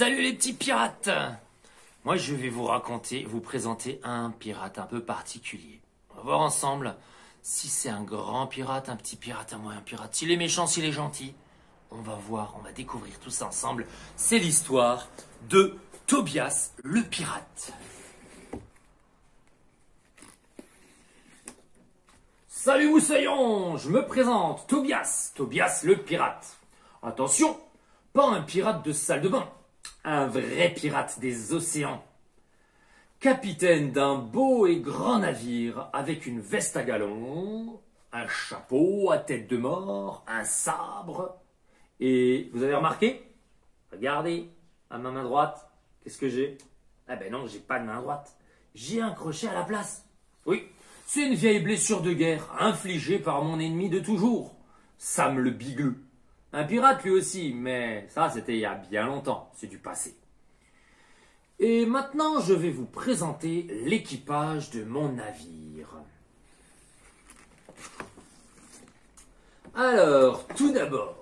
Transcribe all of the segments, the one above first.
Salut les petits pirates! Moi je vais vous présenter un pirate un peu particulier. On va voir ensemble si c'est un grand pirate, un petit pirate, un moyen pirate, s'il est méchant, s'il est gentil. On va voir, on va découvrir tout ça ensemble. C'est l'histoire de Tobias le pirate. Salut moussaillons, je me présente, Tobias le pirate. Attention, pas un pirate de salle de bain, un vrai pirate des océans. Capitaine d'un beau et grand navire avec une veste à galon, un chapeau à tête de mort, un sabre. Et vous avez remarqué? Regardez, à ma main droite, qu'est-ce que j'ai? Ah ben non, j'ai pas de main droite. J'ai un crochet à la place. Oui, c'est une vieille blessure de guerre infligée par mon ennemi de toujours, Sam le Bigleux. Un pirate lui aussi, mais ça c'était il y a bien longtemps, c'est du passé. Et maintenant je vais vous présenter l'équipage de mon navire. Alors, tout d'abord,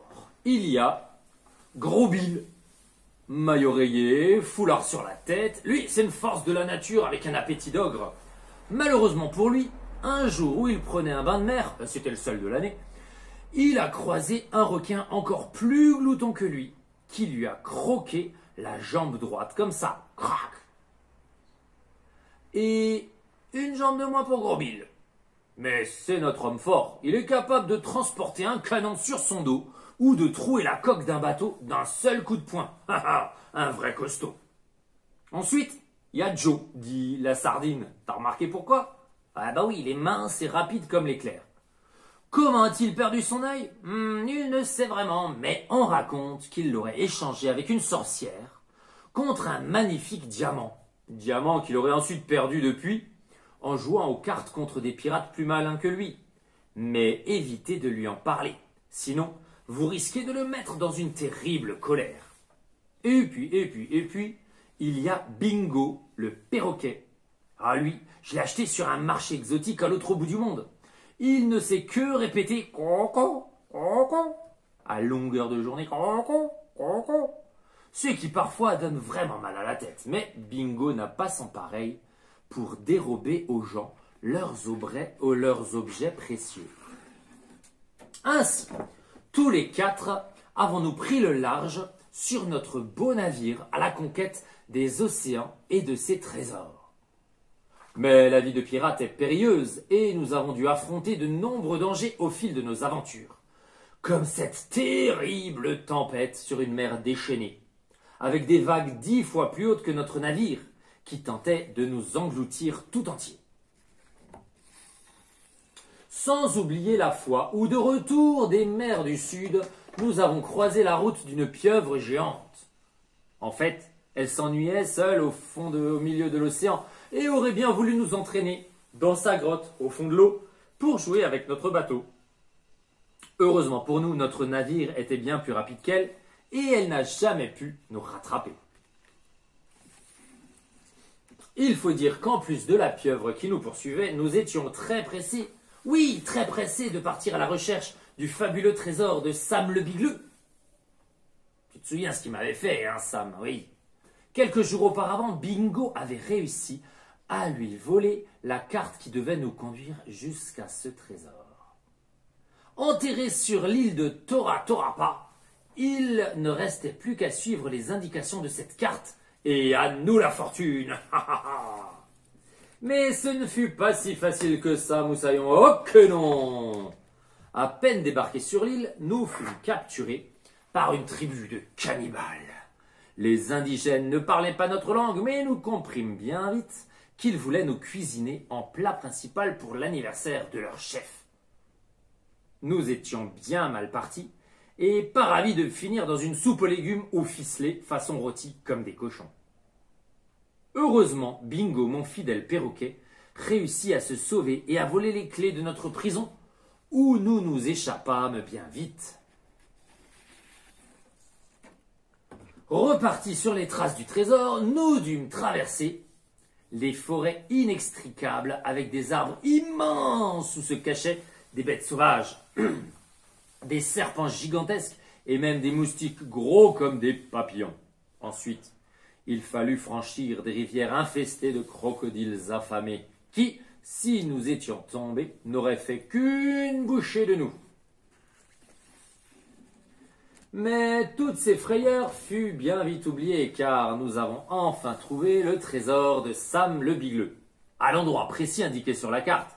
il y a Gros Bill, maillot rayé, foulard sur la tête. Lui, c'est une force de la nature avec un appétit d'ogre. Malheureusement pour lui, un jour où il prenait un bain de mer, c'était le seul de l'année, il a croisé un requin encore plus glouton que lui, qui lui a croqué la jambe droite, comme ça, crac. Et une jambe de moins pour Gros Bill. Mais c'est notre homme fort, il est capable de transporter un canon sur son dos, ou de trouer la coque d'un bateau d'un seul coup de poing. Un vrai costaud. Ensuite, il y a Joe, dit la sardine. T'as remarqué pourquoi? Ah bah oui, il est mince et rapide comme l'éclair. Comment a-t-il perdu son œil? Nul ne sait vraiment, mais on raconte qu'il l'aurait échangé avec une sorcière contre un magnifique diamant. Diamant qu'il aurait ensuite perdu depuis en jouant aux cartes contre des pirates plus malins que lui. Mais évitez de lui en parler, sinon vous risquez de le mettre dans une terrible colère. Et puis, il y a Bingo, le perroquet. Ah lui, je l'ai acheté sur un marché exotique à l'autre bout du monde. Il ne sait que répéter « Coco, coco » à longueur de journée « Coco, coco ». Ce qui parfois donne vraiment mal à la tête. Mais Bingo n'a pas son pareil pour dérober aux gens leurs objets précieux. Ainsi, tous les quatre avons-nous pris le large sur notre beau navire à la conquête des océans et de ses trésors. Mais la vie de pirate est périlleuse et nous avons dû affronter de nombreux dangers au fil de nos aventures, comme cette terrible tempête sur une mer déchaînée, avec des vagues 10 fois plus hautes que notre navire, qui tentait de nous engloutir tout entier. Sans oublier la fois où, de retour des mers du Sud, nous avons croisé la route d'une pieuvre géante. En fait, elle s'ennuyait seule au milieu de l'océan et aurait bien voulu nous entraîner dans sa grotte au fond de l'eau pour jouer avec notre bateau. Heureusement pour nous, notre navire était bien plus rapide qu'elle et elle n'a jamais pu nous rattraper. Il faut dire qu'en plus de la pieuvre qui nous poursuivait, nous étions très pressés. Oui, très pressés de partir à la recherche du fabuleux trésor de Sam le Bigleux. Tu te souviens ce qu'il m'avait fait, hein, Sam? Oui. Quelques jours auparavant, Bingo avait réussi à lui voler la carte qui devait nous conduire jusqu'à ce trésor. Enterré sur l'île de Tora Torapa, il ne restait plus qu'à suivre les indications de cette carte et à nous la fortune. Mais ce ne fut pas si facile que ça, moussaillons. Oh que non! À peine débarqués sur l'île, nous fûmes capturés par une tribu de cannibales. Les indigènes ne parlaient pas notre langue, mais nous comprîmes bien vite qu'ils voulaient nous cuisiner en plat principal pour l'anniversaire de leur chef. Nous étions bien mal partis et pas ravis de finir dans une soupe aux légumes ou ficelés façon rôti comme des cochons. Heureusement, Bingo, mon fidèle perroquet, réussit à se sauver et à voler les clés de notre prison, où nous nous échappâmes bien vite. Repartis sur les traces du trésor, nous dûmes traverser les forêts inextricables avec des arbres immenses où se cachaient des bêtes sauvages, des serpents gigantesques et même des moustiques gros comme des papillons. Ensuite, il fallut franchir des rivières infestées de crocodiles affamés qui, si nous étions tombés, n'auraient fait qu'une bouchée de nous. Mais toutes ces frayeurs furent bien vite oubliées car nous avons enfin trouvé le trésor de Sam le Bigleux, à l'endroit précis indiqué sur la carte.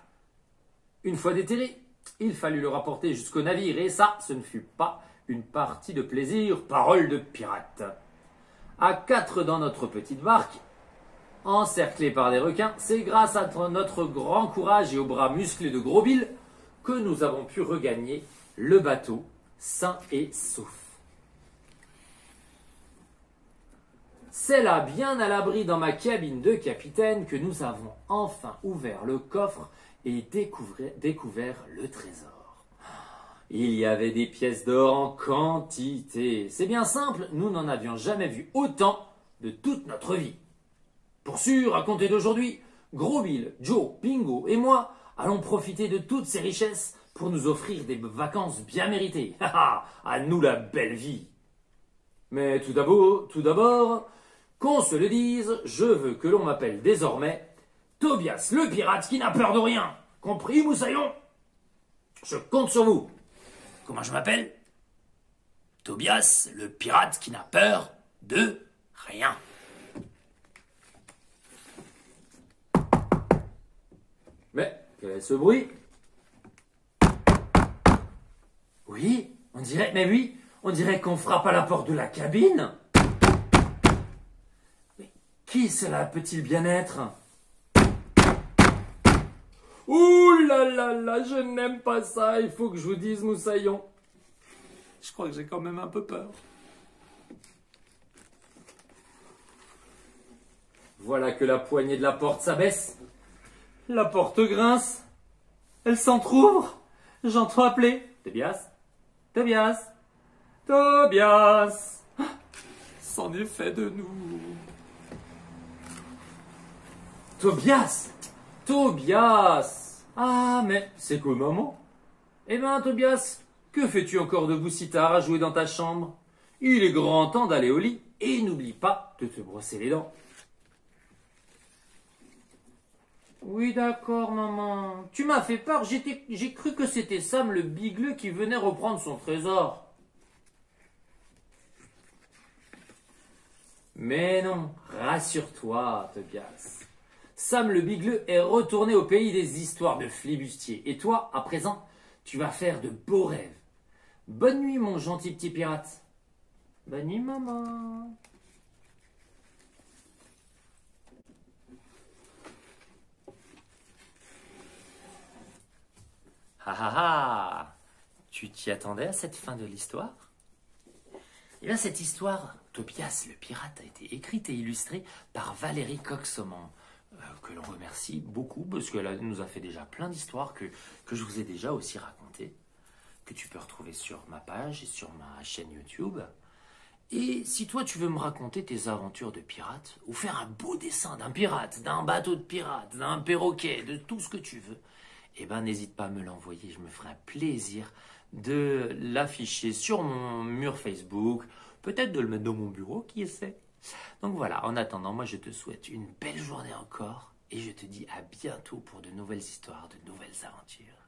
Une fois déterré, il fallut le rapporter jusqu'au navire et ça, ce ne fut pas une partie de plaisir, parole de pirate. À 4 dans notre petite barque, encerclée par des requins, c'est grâce à notre grand courage et aux bras musclés de Gros Bill que nous avons pu regagner le bateau sain et sauf. C'est là, bien à l'abri dans ma cabine de capitaine, que nous avons enfin ouvert le coffre et découvert le trésor. Il y avait des pièces d'or en quantité. C'est bien simple, nous n'en avions jamais vu autant de toute notre vie. Pour sûr, à compter d'aujourd'hui, Gros Bill, Joe, Bingo et moi allons profiter de toutes ces richesses pour nous offrir des vacances bien méritées. À nous la belle vie. Mais tout d'abord, qu'on se le dise, je veux que l'on m'appelle désormais Tobias le pirate qui n'a peur de rien. Compris, Moussaillon? Je compte sur vous. Comment je m'appelle? Tobias le pirate qui n'a peur de rien. Mais quel est ce bruit? Oui, on dirait qu'on frappe à la porte de la cabine. Mais qui cela peut-il bien être? Ouh là là là, je n'aime pas ça, il faut que je vous dise, Moussaillon. Je crois que j'ai quand même un peu peur. Voilà que la poignée de la porte s'abaisse. La porte grince. Elle s'entrouvre. J'entends appeler. Tobias, Tobias, Tobias. C'en est fait de nous. Tobias, Tobias. Ah, mais c'est quoi, maman? Eh ben, Tobias, que fais-tu encore debout si tard à jouer dans ta chambre? Il est grand temps d'aller au lit et n'oublie pas de te brosser les dents. Oui, d'accord, maman. Tu m'as fait peur, j'ai cru que c'était Sam le Bigleux qui venait reprendre son trésor. Mais non, rassure-toi, Tobias. Sam le Bigleux est retourné au pays des histoires de flibustiers. Et toi, à présent, tu vas faire de beaux rêves. Bonne nuit, mon gentil petit pirate. Bonne nuit, maman. Ah ah ah! Tu t'y attendais à cette fin de l'histoire? Eh bien, cette histoire, Tobias le pirate, a été écrite et illustrée par Valérie Coq-Saumon, que l'on remercie beaucoup parce qu'elle nous a fait déjà plein d'histoires que je vous ai déjà aussi racontées, que tu peux retrouver sur ma page et sur ma chaîne YouTube. Et si toi tu veux me raconter tes aventures de pirate, ou faire un beau dessin d'un pirate, d'un bateau de pirate, d'un perroquet, de tout ce que tu veux, eh ben n'hésite pas à me l'envoyer, je me ferai un plaisir de l'afficher sur mon mur Facebook, peut-être de le mettre dans mon bureau, qui sait. Donc voilà, en attendant, moi je te souhaite une belle journée encore, et je te dis à bientôt pour de nouvelles histoires, de nouvelles aventures.